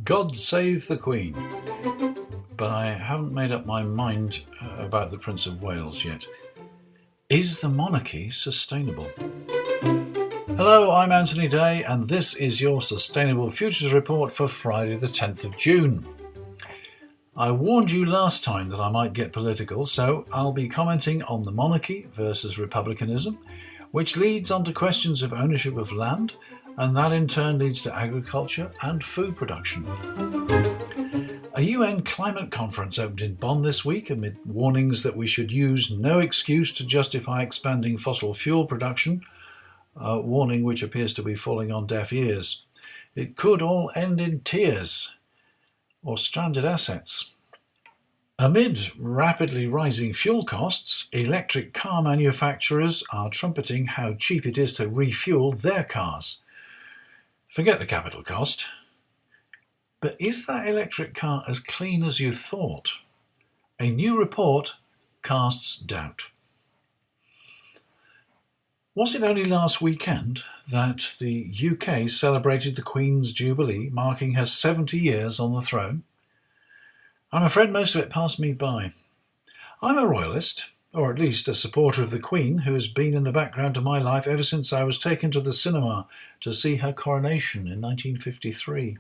God save the Queen. But I haven't made up my mind about the Prince of Wales yet. Is the monarchy sustainable? Hello, I'm Anthony Day, and this is your Sustainable Futures Report for Friday the 10th of June. I warned you last time that I might get political, so I'll be commenting on the monarchy versus republicanism, which leads on to questions of ownership of land, and that in turn leads to agriculture and food production. A UN climate conference opened in Bonn this week amid warnings that we should use no excuse to justify expanding fossil fuel production, a warning which appears to be falling on deaf ears. It could all end in tears or stranded assets. Amid rapidly rising fuel costs, electric car manufacturers are trumpeting how cheap it is to refuel their cars. Forget the capital cost. But is that electric car as clean as you thought? A new report casts doubt. Was it only last weekend that the UK celebrated the Queen's Jubilee, marking her 70 years on the throne? I'm afraid most of it passed me by. I'm a royalist, or at least a supporter of the Queen, who has been in the background of my life ever since I was taken to the cinema to see her coronation in 1953.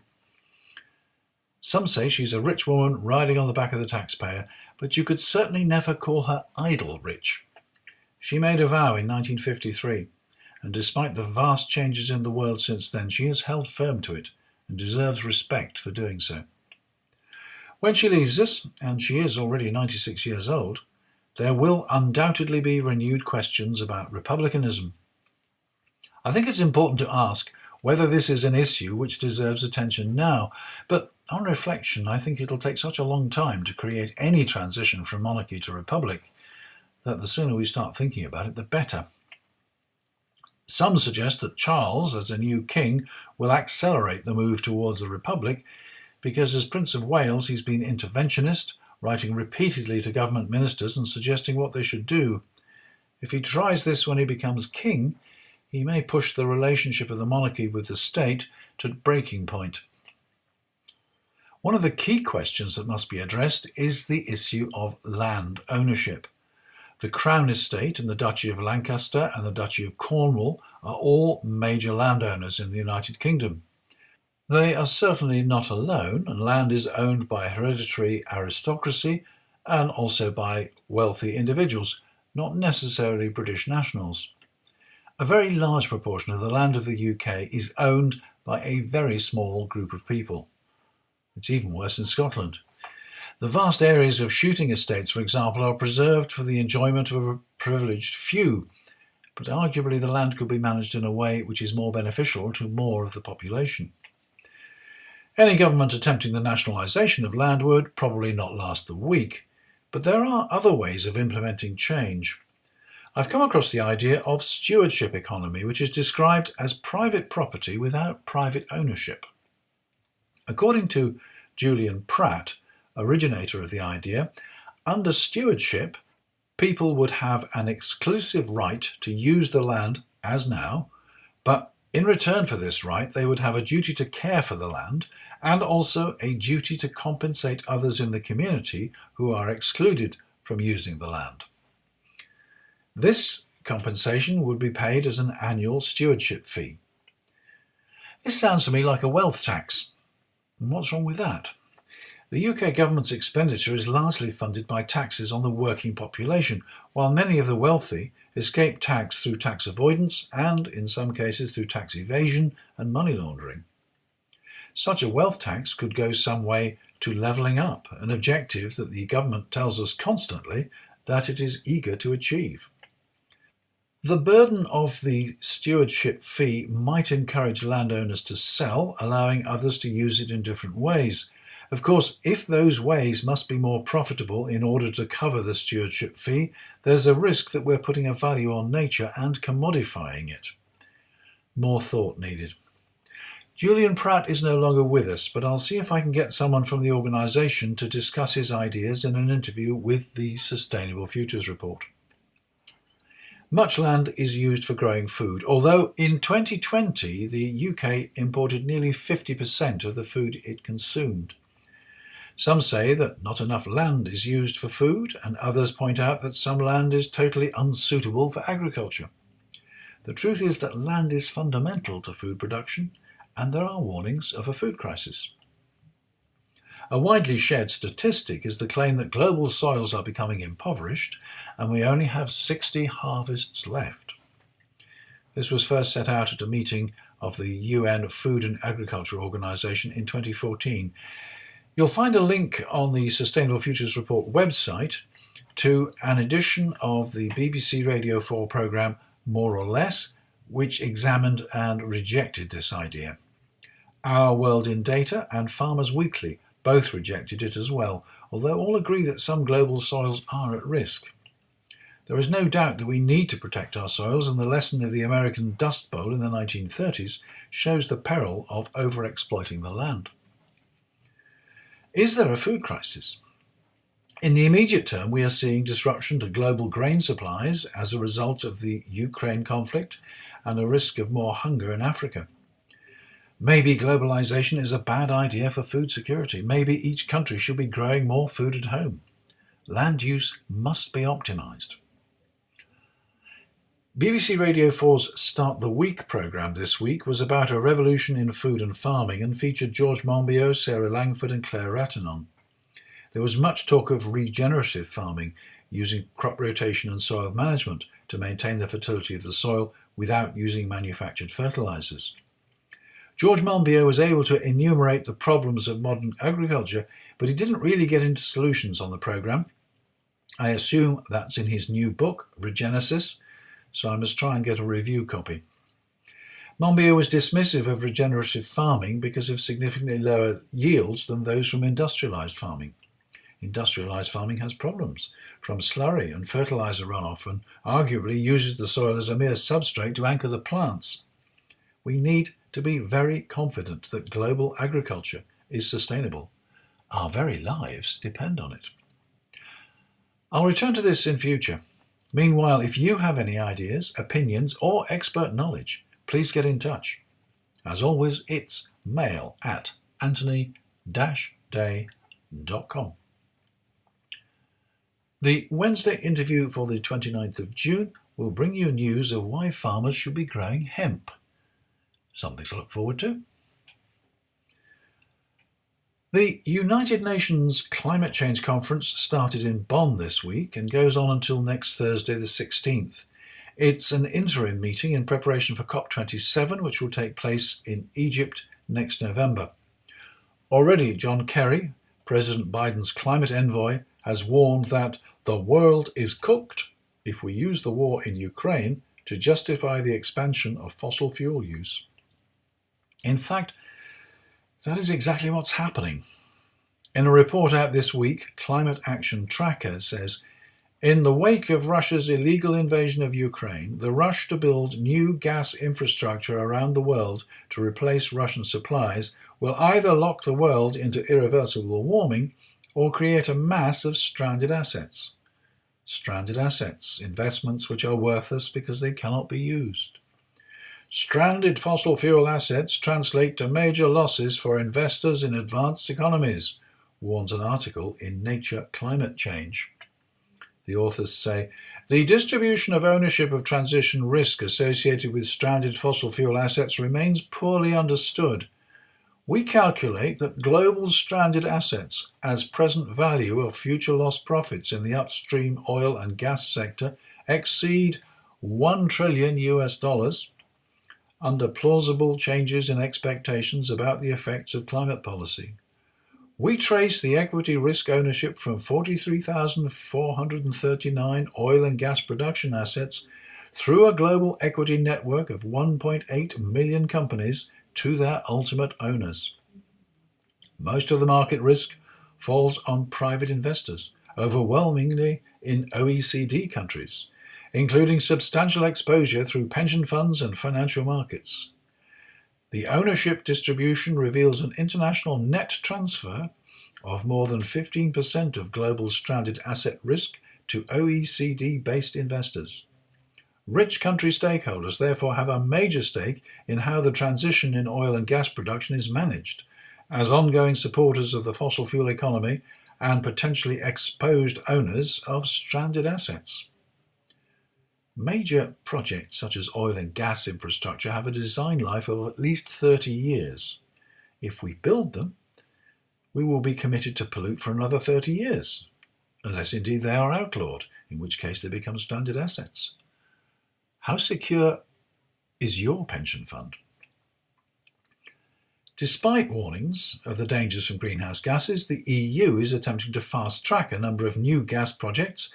Some say she's a rich woman riding on the back of the taxpayer, but you could certainly never call her idle rich. She made a vow in 1953, and despite the vast changes in the world since then, she has held firm to it and deserves respect for doing so. When she leaves us, and she is already 96 years old, there will undoubtedly be renewed questions about republicanism. I think it's important to ask whether this is an issue which deserves attention now, but on reflection, I think it'll take such a long time to create any transition from monarchy to republic that the sooner we start thinking about it, the better. Some suggest that Charles, as a new king, will accelerate the move towards a republic because as Prince of Wales he's been interventionist, writing repeatedly to government ministers and suggesting what they should do. If he tries this when he becomes king, he may push the relationship of the monarchy with the state to breaking point. One of the key questions that must be addressed is the issue of land ownership. The Crown Estate and the Duchy of Lancaster and the Duchy of Cornwall are all major landowners in the United Kingdom. They are certainly not alone, and land is owned by hereditary aristocracy and also by wealthy individuals, not necessarily British nationals. A very large proportion of the land of the UK is owned by a very small group of people. It's even worse in Scotland. The vast areas of shooting estates, for example, are preserved for the enjoyment of a privileged few, but arguably the land could be managed in a way which is more beneficial to more of the population. Any government attempting the nationalisation of land would probably not last the week, but there are other ways of implementing change. I've come across the idea of stewardship economy, which is described as private property without private ownership. According to Julian Pratt, originator of the idea, under stewardship, people would have an exclusive right to use the land as now, but in return for this right, they would have a duty to care for the land and also a duty to compensate others in the community who are excluded from using the land. This compensation would be paid as an annual stewardship fee. This sounds to me like a wealth tax. And what's wrong with that? The UK government's expenditure is largely funded by taxes on the working population, while many of the wealthy escape tax through tax avoidance and, in some cases, through tax evasion and money laundering. Such a wealth tax could go some way to levelling up, an objective that the government tells us constantly that it is eager to achieve. The burden of the stewardship fee might encourage landowners to sell, allowing others to use it in different ways. Of course, if those ways must be more profitable in order to cover the stewardship fee, there's a risk that we're putting a value on nature and commodifying it. More thought needed. Julian Pratt is no longer with us, but I'll see if I can get someone from the organisation to discuss his ideas in an interview with the Sustainable Futures Report. Much land is used for growing food, although in 2020 the UK imported nearly 50% of the food it consumed. Some say that not enough land is used for food, and others point out that some land is totally unsuitable for agriculture. The truth is that land is fundamental to food production, and there are warnings of a food crisis. A widely shared statistic is the claim that global soils are becoming impoverished and we only have 60 harvests left. This was first set out at a meeting of the UN Food and Agriculture Organization in 2014. You'll find a link on the Sustainable Futures Report website to an edition of the BBC Radio 4 programme More or Less, which examined and rejected this idea. Our World in Data and Farmers Weekly both rejected it as well, although all agree that some global soils are at risk. There is no doubt that we need to protect our soils, and the lesson of the American Dust Bowl in the 1930s shows the peril of overexploiting the land. Is there a food crisis? In the immediate term, we are seeing disruption to global grain supplies as a result of the Ukraine conflict and a risk of more hunger in Africa. Maybe globalization is a bad idea for food security. Maybe each country should be growing more food at home. Land use must be optimized. BBC Radio 4's Start the Week programme this week was about a revolution in food and farming and featured George Monbiot, Sarah Langford and Claire Rattenon. There was much talk of regenerative farming, using crop rotation and soil management to maintain the fertility of the soil without using manufactured fertilizers. George Monbiot was able to enumerate the problems of modern agriculture, but he didn't really get into solutions on the programme. I assume that's in his new book, Regenesis, so I must try and get a review copy. Monbiot was dismissive of regenerative farming because of significantly lower yields than those from industrialised farming. Industrialised farming has problems, from slurry and fertiliser runoff, and arguably uses the soil as a mere substrate to anchor the plants. We need to be very confident that global agriculture is sustainable. Our very lives depend on it. I'll return to this in future. Meanwhile, if you have any ideas, opinions, or expert knowledge, please get in touch. As always, it's mail@anthony-day.com. The Wednesday interview for the 29th of June will bring you news of why farmers should be growing hemp. Something to look forward to. The United Nations Climate Change Conference started in Bonn this week and goes on until next Thursday the 16th. It's an interim meeting in preparation for COP27, which will take place in Egypt next November. Already, John Kerry, President Biden's climate envoy, has warned that the world is cooked if we use the war in Ukraine to justify the expansion of fossil fuel use. In fact, that is exactly what's happening. In a report out this week, Climate Action Tracker says, in the wake of Russia's illegal invasion of Ukraine, the rush to build new gas infrastructure around the world to replace Russian supplies will either lock the world into irreversible warming or create a mass of stranded assets. Stranded assets, investments which are worthless because they cannot be used. Stranded fossil fuel assets translate to major losses for investors in advanced economies, warns an article in Nature Climate Change. The authors say, the distribution of ownership of transition risk associated with stranded fossil fuel assets remains poorly understood. We calculate that global stranded assets as present value of future lost profits in the upstream oil and gas sector exceed $1 trillion under plausible changes in expectations about the effects of climate policy. We trace the equity risk ownership from 43,439 oil and gas production assets through a global equity network of 1.8 million companies to their ultimate owners. Most of the market risk falls on private investors, overwhelmingly in OECD countries, including substantial exposure through pension funds and financial markets. The ownership distribution reveals an international net transfer of more than 15% of global stranded asset risk to OECD-based investors. Rich country stakeholders therefore have a major stake in how the transition in oil and gas production is managed, as ongoing supporters of the fossil fuel economy and potentially exposed owners of stranded assets. Major projects such as oil and gas infrastructure have a design life of at least 30 years. If we build them, we will be committed to pollute for another 30 years, unless indeed they are outlawed, in which case they become stranded assets. How secure is your pension fund? Despite warnings of the dangers from greenhouse gases, the EU is attempting to fast-track a number of new gas projects,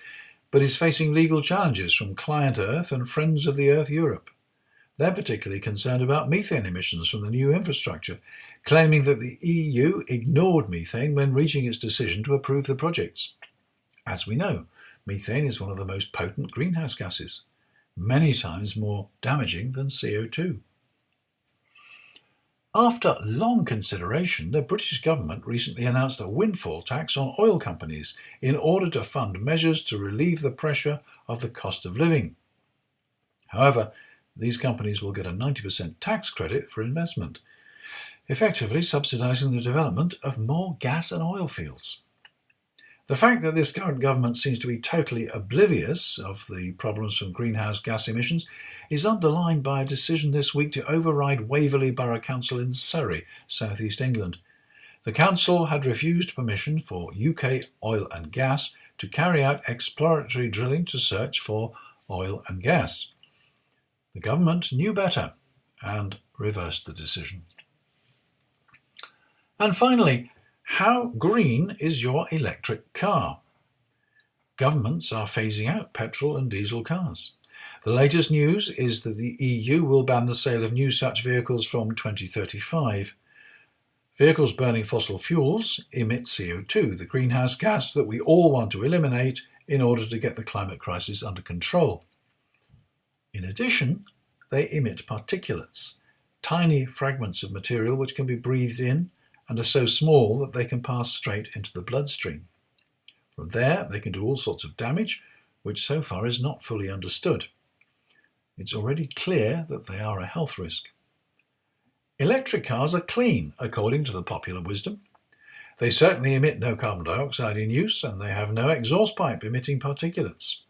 but is facing legal challenges from Client Earth and Friends of the Earth Europe. They're particularly concerned about methane emissions from the new infrastructure, claiming that the EU ignored methane when reaching its decision to approve the projects. As we know, methane is one of the most potent greenhouse gases, many times more damaging than CO2. After long consideration, the British government recently announced a windfall tax on oil companies in order to fund measures to relieve the pressure of the cost of living. However, these companies will get a 90% tax credit for investment, effectively subsidising the development of more gas and oil fields. The fact that this current government seems to be totally oblivious of the problems from greenhouse gas emissions is underlined by a decision this week to override Waverley Borough Council in Surrey, South East England. The council had refused permission for UK oil and gas to carry out exploratory drilling to search for oil and gas. The government knew better and reversed the decision. And finally, how green is your electric car? Governments are phasing out petrol and diesel cars. The latest news is that the EU will ban the sale of new such vehicles from 2035. Vehicles burning fossil fuels emit CO2, the greenhouse gas that we all want to eliminate in order to get the climate crisis under control. In addition, they emit particulates, tiny fragments of material which can be breathed in and are so small that they can pass straight into the bloodstream. From there, they can do all sorts of damage, which so far is not fully understood. It's already clear that they are a health risk. Electric cars are clean, according to the popular wisdom. They certainly emit no carbon dioxide in use, and they have no exhaust pipe emitting particulates.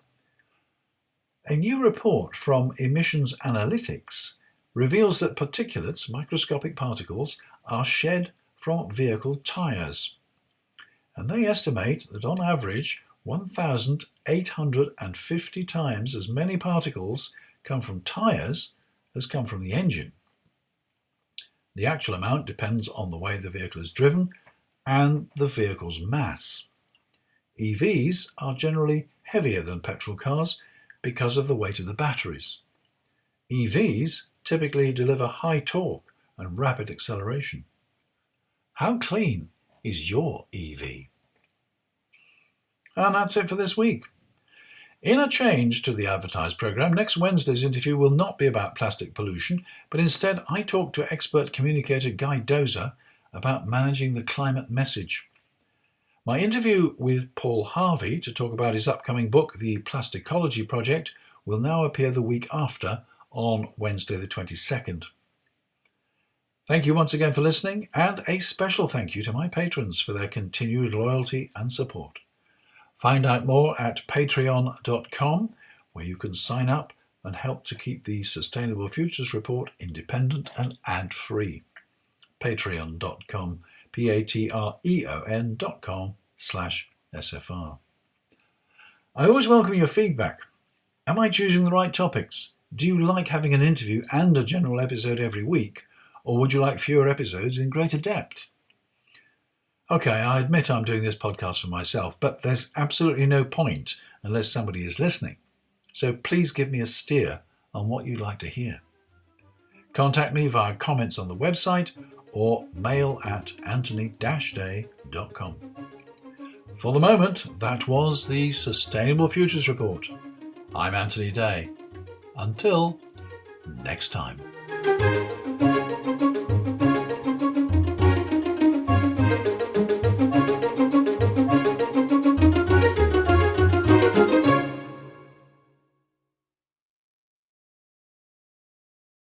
A new report from Emissions Analytics reveals that particulates, microscopic particles, are shed from vehicle tyres. And they estimate that on average 1,850 times as many particles come from tyres as come from the engine. The actual amount depends on the way the vehicle is driven and the vehicle's mass. EVs are generally heavier than petrol cars because of the weight of the batteries. EVs typically deliver high torque and rapid acceleration. How clean is your EV? And that's it for this week. In a change to the advertised programme, next Wednesday's interview will not be about plastic pollution, but instead I talk to expert communicator Guy Dozer about managing the climate message. My interview with Paul Harvey to talk about his upcoming book, The Plasticology Project, will now appear the week after on Wednesday the 22nd. Thank you once again for listening, and a special thank you to my patrons for their continued loyalty and support. Find out more at patreon.com, where you can sign up and help to keep the Sustainable Futures Report independent and ad-free. Patreon.com, patreon.com/SFR. I always welcome your feedback. Am I choosing the right topics? Do you like having an interview and a general episode every week? Or would you like fewer episodes in greater depth? Okay, I admit I'm doing this podcast for myself, but there's absolutely no point unless somebody is listening. So please give me a steer on what you'd like to hear. Contact me via comments on the website or mail at anthony-day.com. For the moment, that was the Sustainable Futures Report. I'm Anthony Day. Until next time.